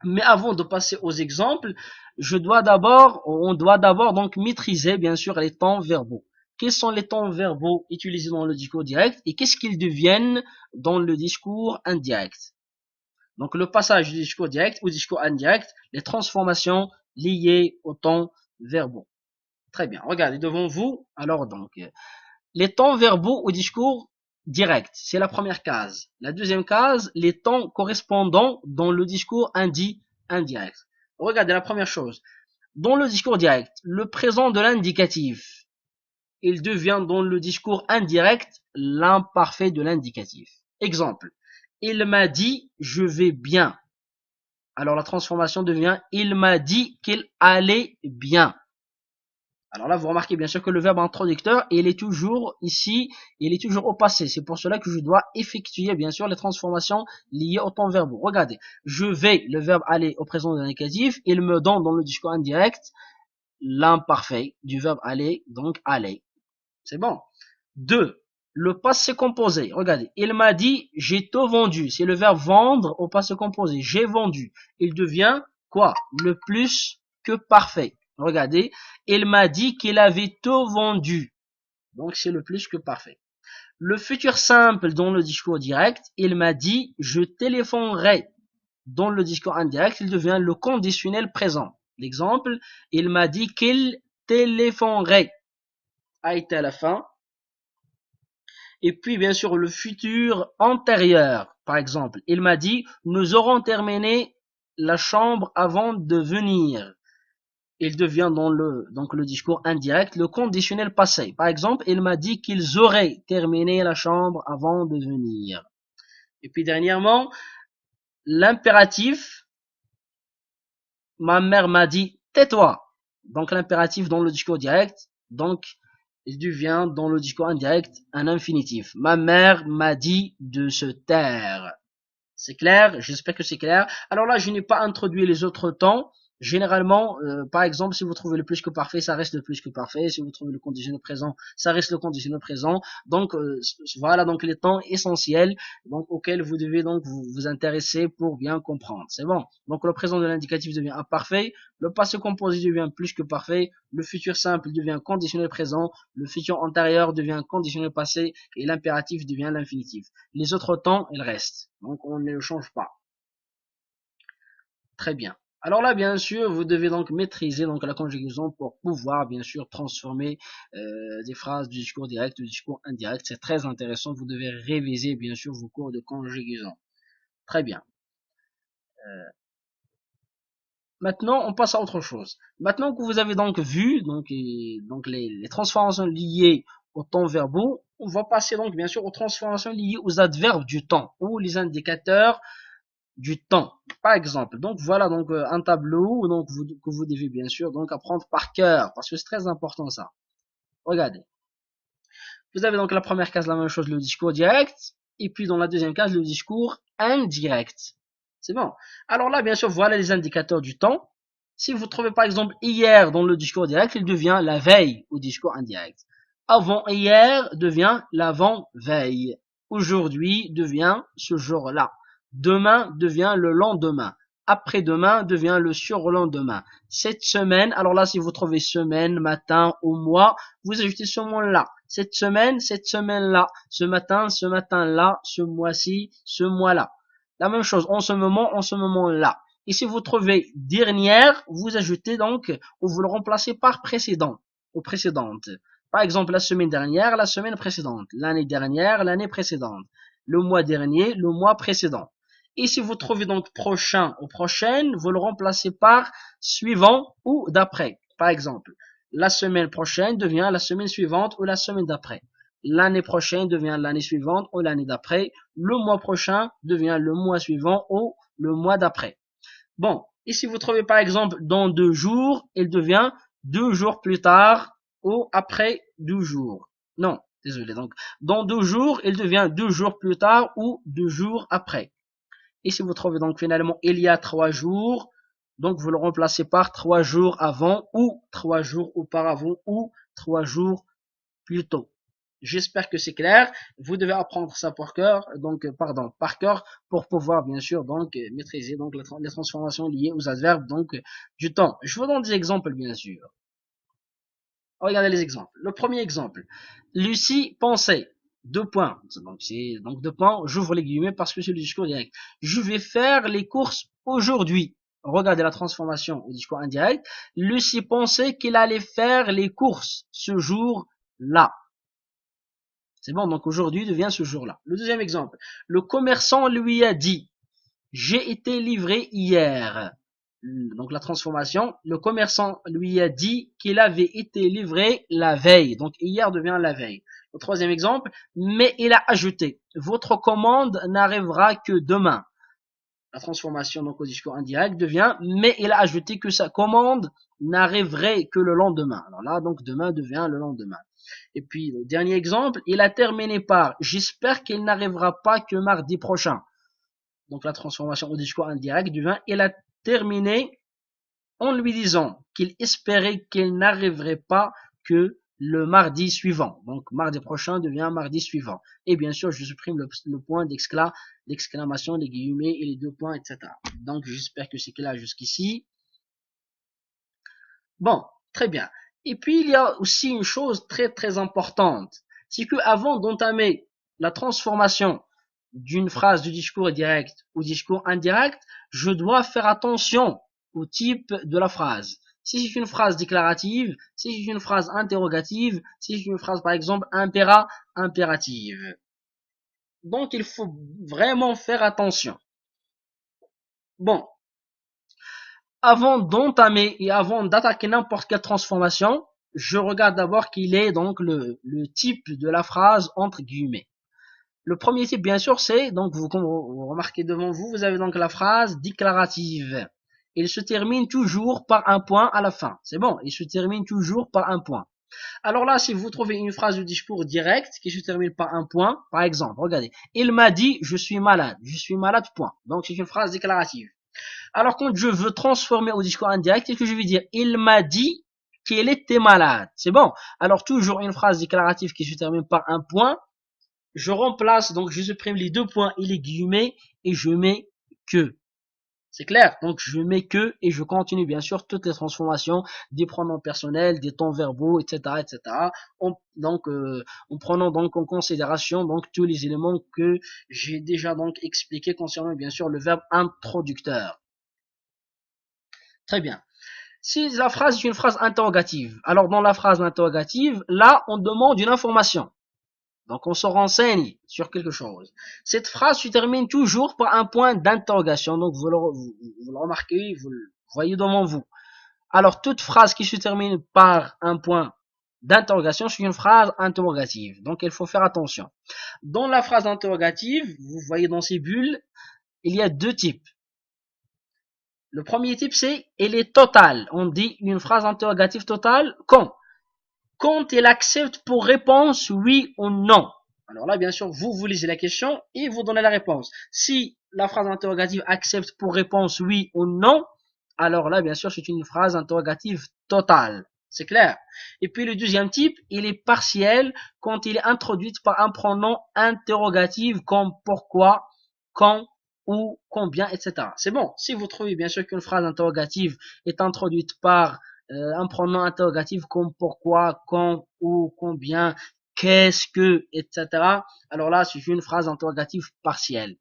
Mais avant de passer aux exemples, on doit d'abord donc maîtriser bien sûr les temps verbaux. Quels sont les temps verbaux utilisés dans le discours direct et qu'est-ce qu'ils deviennent dans le discours indirect? Donc le passage du discours direct au discours indirect, les transformations liées aux temps verbaux. Très bien. Regardez devant vous. Alors donc, les temps verbaux au discours direct, c'est la première case. La deuxième case, les temps correspondants dans le discours indirect. Regardez la première chose. Dans le discours direct, le présent de l'indicatif, il devient dans le discours indirect l'imparfait de l'indicatif. Exemple. Il m'a dit je vais bien. Alors la transformation devient il m'a dit qu'il allait bien. Alors là, vous remarquez bien sûr que le verbe introducteur, il est toujours ici, il est toujours au passé. C'est pour cela que je dois effectuer bien sûr les transformations liées au temps verbaux. Regardez, je vais, le verbe aller au présent de l'indicatif, il me donne dans le discours indirect l'imparfait du verbe aller, donc aller. C'est bon. 2. Le passé composé. Regardez, il m'a dit j'ai tout vendu. C'est le verbe vendre au passé composé. J'ai vendu. Il devient quoi? Le plus que parfait. Regardez, il m'a dit qu'il avait tout vendu. Donc c'est le plus que parfait. Le futur simple dans le discours direct, il m'a dit je téléphonerai. Dans le discours indirect, il devient le conditionnel présent. L'exemple, il m'a dit qu'il téléphonerait. A été à la fin. Et puis, bien sûr, le futur antérieur. Par exemple, il m'a dit, nous aurons terminé la chambre avant de venir. Il devient donc le discours indirect, le conditionnel passé. Par exemple, il m'a dit qu'ils auraient terminé la chambre avant de venir. Et puis, dernièrement, l'impératif, ma mère m'a dit, tais-toi. Donc, l'impératif dans le discours direct, donc, il devient dans le discours indirect un infinitif. Ma mère m'a dit de se taire. C'est clair? J'espère que c'est clair. Alors là, je n'ai pas introduit les autres temps. Généralement, par exemple, si vous trouvez le plus que parfait, ça reste le plus que parfait. Si vous trouvez le conditionnel présent, ça reste le conditionnel présent. Donc voilà donc les temps essentiels donc auxquels vous devez donc vous intéresser pour bien comprendre. C'est bon. Donc le présent de l'indicatif devient imparfait, le passé composé devient plus que parfait, le futur simple devient conditionnel présent, le futur antérieur devient conditionnel passé et l'impératif devient l'infinitif. Les autres temps, ils restent. Donc on ne le change pas. Très bien. Alors là, bien sûr, vous devez donc maîtriser donc la conjugaison pour pouvoir, bien sûr, transformer des phrases du discours direct au discours indirect. C'est très intéressant. Vous devez réviser, bien sûr, vos cours de conjugaison. Très bien. Maintenant, on passe à autre chose. Maintenant que vous avez donc vu donc les transformations liées aux temps verbaux, on va passer donc bien sûr aux transformations liées aux adverbes du temps ou les indicateurs du temps. Par exemple, donc voilà donc un tableau donc que vous devez bien sûr donc apprendre par cœur parce que c'est très important ça. Regardez. Vous avez donc la première case la même chose, le discours direct, et puis dans la deuxième case le discours indirect. C'est bon. Alors là, bien sûr, voilà les indicateurs du temps. Si vous trouvez par exemple hier dans le discours direct, il devient la veille au discours indirect. Avant hier devient l'avant-veille. Aujourd'hui devient ce jour-là. Demain devient le lendemain. Après-demain devient le surlendemain. Cette semaine, alors là, si vous trouvez semaine, matin ou mois, vous ajoutez ce mot-là. Cette semaine-là. Ce matin-là. Ce mois-ci, ce mois-là. La même chose, en ce moment-là. Et si vous trouvez dernière, vous ajoutez donc, ou vous le remplacez par précédent, ou précédente. Par exemple, la semaine dernière, la semaine précédente. L'année dernière, l'année précédente. Le mois dernier, le mois précédent. Et si vous trouvez donc prochain ou prochaine, vous le remplacez par suivant ou d'après. Par exemple, la semaine prochaine devient la semaine suivante ou la semaine d'après. L'année prochaine devient l'année suivante ou l'année d'après. Le mois prochain devient le mois suivant ou le mois d'après. Bon, et si vous trouvez par exemple dans 2 jours, il devient 2 jours plus tard ou après 2 jours. Non, désolé. Donc, dans 2 jours, il devient 2 jours plus tard ou 2 jours après. Et si vous trouvez donc finalement il y a 3 jours, donc vous le remplacez par 3 jours avant ou 3 jours auparavant ou 3 jours plus tôt. J'espère que c'est clair. Vous devez apprendre ça par cœur, par cœur, pour pouvoir bien sûr maîtriser les transformations liées aux adverbes du temps. Je vous donne des exemples bien sûr. Regardez les exemples. Le premier exemple. Lucie pensait. Deux points. Donc deux points. J'ouvre les guillemets parce que c'est le discours direct. Je vais faire les courses aujourd'hui. Regardez la transformation au discours indirect. Lucie pensait qu'il allait faire les courses ce jour-là. C'est bon, donc aujourd'hui devient ce jour-là. Le deuxième exemple. Le commerçant lui a dit, j'ai été livré hier. Donc la transformation, le commerçant lui a dit qu'il avait été livré la veille. Donc hier devient la veille. Le troisième exemple, mais il a ajouté, votre commande n'arrivera que demain. La transformation donc au discours indirect devient, mais il a ajouté que sa commande n'arriverait que le lendemain. Alors là, donc demain devient le lendemain. Et puis le dernier exemple, il a terminé par, j'espère qu'il n'arrivera pas que mardi prochain. Donc la transformation au discours indirect devient, il a terminé en lui disant qu'il espérait qu'il n'arriverait pas que le mardi suivant. Donc mardi prochain devient mardi suivant. Et bien sûr, je supprime le point d'exclamation, les guillemets et les deux points, etc. Donc j'espère que c'est clair jusqu'ici. Bon, très bien. Et puis il y a aussi une chose très très importante, c'est que avant d'entamer la transformation d'une phrase du discours direct au discours indirect, je dois faire attention au type de la phrase. Si c'est une phrase déclarative, si c'est une phrase interrogative, si c'est une phrase par exemple impérative. Donc il faut vraiment faire attention. Bon, avant d'entamer et avant d'attaquer n'importe quelle transformation, je regarde d'abord quel est donc le type de la phrase entre guillemets. Le premier type, bien sûr, c'est, donc vous remarquez devant vous, vous avez donc la phrase déclarative. Il se termine toujours par un point à la fin. C'est bon, il se termine toujours par un point. Alors là, si vous trouvez une phrase de discours direct qui se termine par un point, par exemple, regardez, il m'a dit, je suis malade, point. Donc c'est une phrase déclarative. Alors quand je veux transformer au discours indirect, qu'est-ce que je vais dire? Il m'a dit qu'il était malade. C'est bon. Alors toujours une phrase déclarative qui se termine par un point. Je remplace, donc je supprime les deux points et les guillemets et je mets que. C'est clair? Donc je mets que et je continue bien sûr toutes les transformations des pronoms personnels, des temps verbaux, etc., etc. En prenant donc en considération donc tous les éléments que j'ai déjà donc expliqués concernant bien sûr le verbe introducteur. Très bien. Si la phrase est une phrase interrogative, alors dans la phrase interrogative, là on demande une information. Donc on se renseigne sur quelque chose. Cette phrase se termine toujours par un point d'interrogation. Donc vous le remarquez, vous le voyez devant vous. Alors toute phrase qui se termine par un point d'interrogation, c'est une phrase interrogative. Donc il faut faire attention. Dans la phrase interrogative, vous voyez dans ces bulles, il y a deux types. Le premier type c'est elle est totale. On dit une phrase interrogative totale quand elle accepte pour réponse oui ou non. Alors là, bien sûr, vous lisez la question et vous donnez la réponse. Si la phrase interrogative accepte pour réponse oui ou non, alors là, bien sûr, c'est une phrase interrogative totale. C'est clair. Et puis le deuxième type, il est partiel quand il est introduit par un pronom interrogatif comme pourquoi, quand, où, combien, etc. C'est bon. Si vous trouvez bien sûr qu'une phrase interrogative est introduite par un pronom interrogatif comme pourquoi, quand, où, combien, qu'est-ce que, etc. Alors là, c'est une phrase interrogative partielle.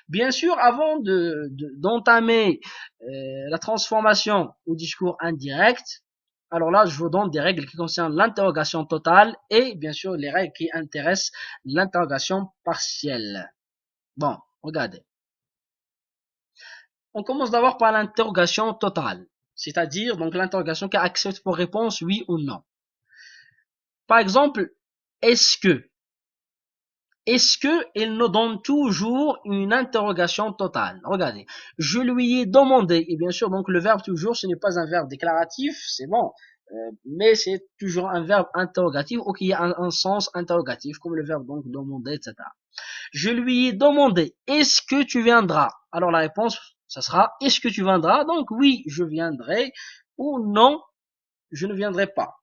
Bien sûr, avant d'entamer la transformation au discours indirect, alors là, je vous donne des règles qui concernent l'interrogation totale et bien sûr les règles qui intéressent l'interrogation partielle. Bon, regardez. On commence d'abord par l'interrogation totale, c'est-à-dire donc l'interrogation qui accepte pour réponse oui ou non. Par exemple, est-ce que il nous donne toujours une interrogation totale? Regardez, je lui ai demandé, et bien sûr donc le verbe toujours ce n'est pas un verbe déclaratif, c'est bon, mais c'est toujours un verbe interrogatif ou qui a un sens interrogatif comme le verbe donc demander, etc. Je lui ai demandé, est-ce que tu viendras? Alors la réponse, ça sera, est-ce que tu viendras? Donc oui, je viendrai, ou non, je ne viendrai pas.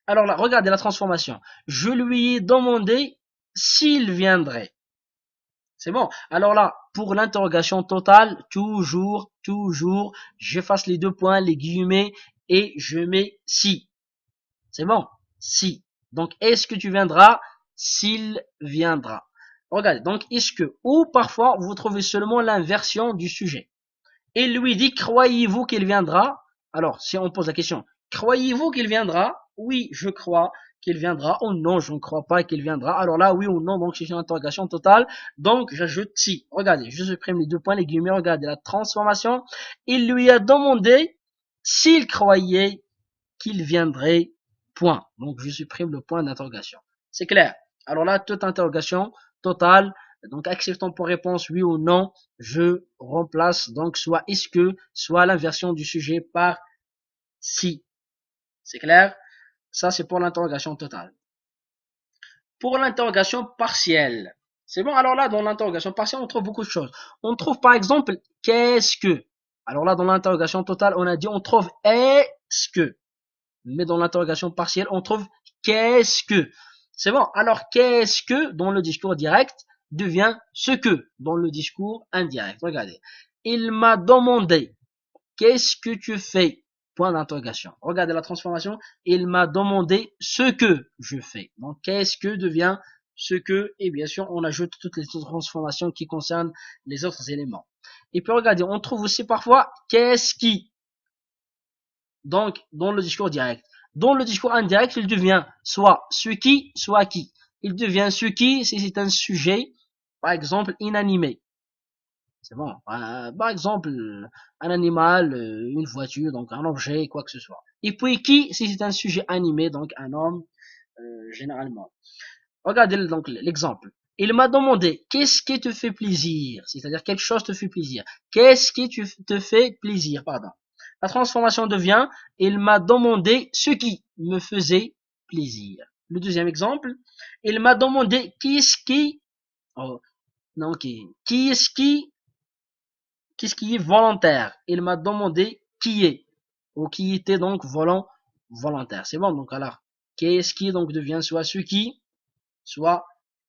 Alors là, regardez la transformation. Je lui ai demandé s'il viendrait. C'est bon. Alors là, pour l'interrogation totale, toujours, j'efface les deux points, les guillemets, et je mets si. C'est bon. Si. Donc, est-ce que tu viendras? S'il viendra. Regardez. Donc, est-ce que, ou parfois, vous trouvez seulement l'inversion du sujet. Il lui dit, croyez-vous qu'il viendra? Alors, si on pose la question, croyez-vous qu'il viendra? Oui, je crois qu'il viendra. Ou non, je ne crois pas qu'il viendra. Alors là, oui ou non, donc c'est une interrogation totale. Donc, j'ajoute si. Regardez, je supprime les deux points, les guillemets, regardez la transformation. Il lui a demandé s'il croyait qu'il viendrait, point. Donc, je supprime le point d'interrogation. C'est clair. Alors là, toute interrogation totale. Donc, acceptons pour réponse oui ou non. Je remplace donc soit est-ce que, soit l'inversion du sujet par si. C'est clair? Ça, c'est pour l'interrogation totale. Pour l'interrogation partielle. C'est bon? Alors là, dans l'interrogation partielle, on trouve beaucoup de choses. On trouve par exemple qu'est-ce que. Alors là, dans l'interrogation totale, on a dit on trouve est-ce que. Mais dans l'interrogation partielle, on trouve qu'est-ce que. C'est bon. Alors, qu'est-ce que dans le discours direct devient ce que dans le discours indirect. Regardez. Il m'a demandé, qu'est-ce que tu fais? Point d'interrogation. Regardez la transformation. Il m'a demandé ce que je fais. Donc, qu'est-ce que devient ce que? Et bien sûr, on ajoute toutes les transformations qui concernent les autres éléments. Et puis, regardez, on trouve aussi parfois qu'est-ce qui. Donc, dans le discours direct. Dans le discours indirect, il devient soit ce qui, soit qui. Il devient ce qui si c'est un sujet, par exemple, inanimé. C'est bon. Par exemple, un animal, une voiture, donc un objet, quoi que ce soit. Et puis qui si c'est un sujet animé, donc un homme, généralement. Regardez donc l'exemple. Il m'a demandé, qu'est-ce qui te fait plaisir? C'est-à-dire, quelque chose te fait plaisir. Qu'est-ce qui te fait plaisir, pardon. La transformation devient, il m'a demandé ce qui me faisait plaisir. Le deuxième exemple, il m'a demandé qu'est-ce qui, oh, non, qu'est-ce qui est volontaire. Il m'a demandé qui est, ou qui était donc volontaire. C'est bon, donc alors, qu'est-ce qui donc devient soit ce qui, soit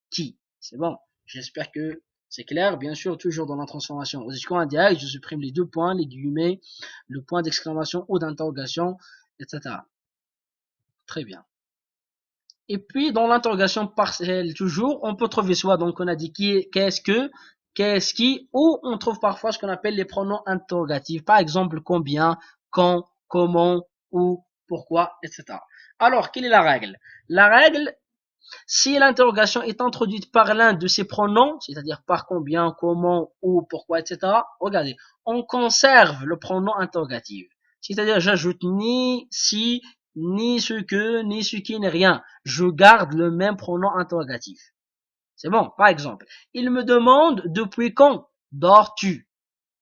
qui. C'est bon. J'espère que c'est clair. Bien sûr, toujours dans la transformation au discours indirect, je supprime les deux points, les guillemets, le point d'exclamation ou d'interrogation, etc. Très bien. Et puis, dans l'interrogation partielle, toujours, on peut trouver soit, donc, on a dit qui, qu'est-ce que, qu'est-ce qui, ou on trouve parfois ce qu'on appelle les pronoms interrogatifs. Par exemple, combien, quand, comment, où, pourquoi, etc. Alors, quelle est la règle? La règle, si l'interrogation est introduite par l'un de ces pronoms, c'est-à-dire par combien, comment, où, pourquoi, etc., regardez, on conserve le pronom interrogatif. C'est-à-dire, j'ajoute ni si, ni ce que, ni ce qui n'est rien. Je garde le même pronom interrogatif. C'est bon, par exemple. Il me demande depuis quand dors-tu?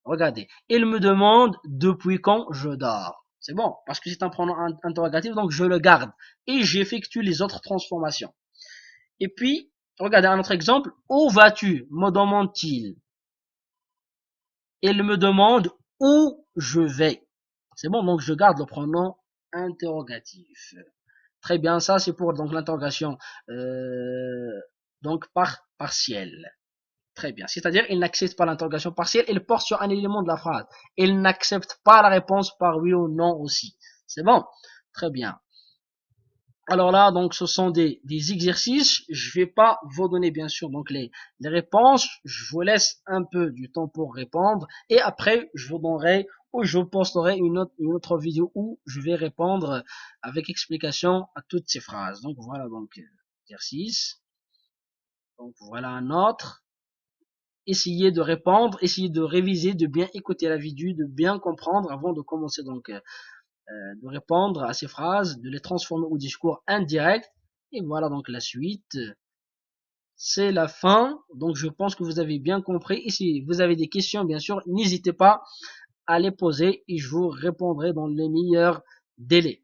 Regardez. Il me demande depuis quand je dors. C'est bon, parce que c'est un pronom interrogatif, donc je le garde. Et j'effectue les autres transformations. Et puis, regardez un autre exemple. Où vas-tu? Me demande-t-il. Il me demande où je vais. C'est bon, donc je garde le pronom interrogatif. Très bien, ça c'est pour donc l'interrogation donc partielle. Très bien. C'est-à-dire, il n'accepte pas l'interrogation partielle, il porte sur un élément de la phrase. Il n'accepte pas la réponse par oui ou non aussi. C'est bon? Très bien. Alors là, donc, ce sont des exercices. Je vais pas vous donner, bien sûr, donc les réponses. Je vous laisse un peu du temps pour répondre. Et après, je vous donnerai ou je vous posterai une autre vidéo où je vais répondre avec explication à toutes ces phrases. Donc, voilà, donc, exercice. Donc, voilà un autre. Essayez de répondre, essayez de réviser, de bien écouter la vidéo, de bien comprendre avant de commencer donc de répondre à ces phrases, de les transformer au discours indirect. Et voilà donc la suite. C'est la fin. Donc je pense que vous avez bien compris. Et si vous avez des questions, bien sûr, n'hésitez pas à les poser et je vous répondrai dans les meilleurs délais.